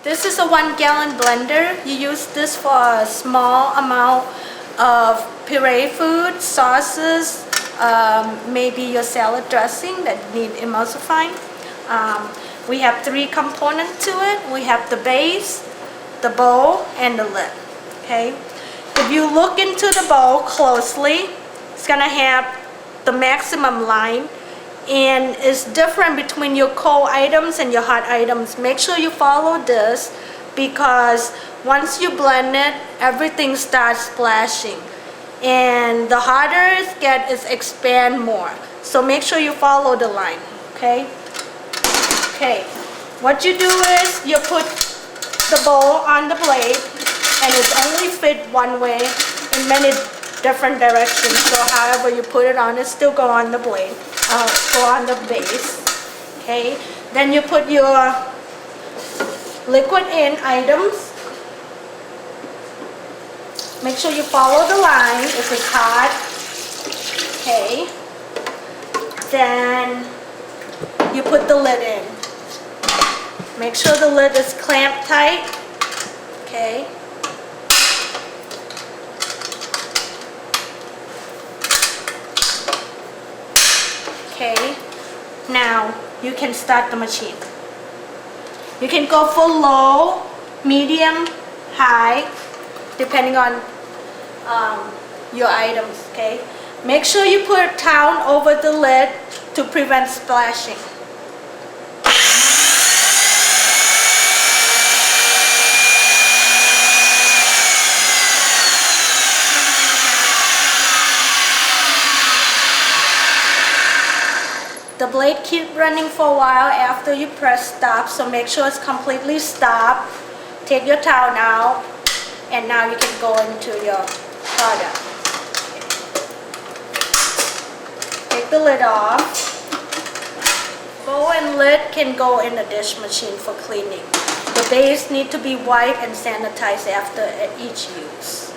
This is a 1-gallon blender. You use this for a small amount of puree food, sauces, maybe your salad dressing that need emulsifying. We have 3 components to it. We have the base, the bowl, and the lid. Okay. If you look into the bowl closely, it's gonna have the maximum line, and it's different between your cold items and your hot items. Make sure you follow this, because once you blend it, everything starts splashing, and the hotter it gets, it expands more. So make sure you follow the line. Okay. Okay. What you do is you put the bowl on the blade, and it's only fit one way in many different directions. So however you put it on, it still go on the blade, go on the base. Okay. Then you put your liquid in items. Make sure you follow the line if it's hot. Okay. Then you put the lid in. Make sure the lid is clamped tight. Okay. Okay. Now you can start the machine. You can go for low, medium, high, depending on your items. Okay. Make sure you put a towel over the lid to prevent splashing. The blade keeps running for a while after you press stop, so make sure it's completely stopped. Take your towel out, and now you can go into your product. Take the lid off. Bowl and lid can go in the dish machine for cleaning. The base need to be wiped and sanitized after each use.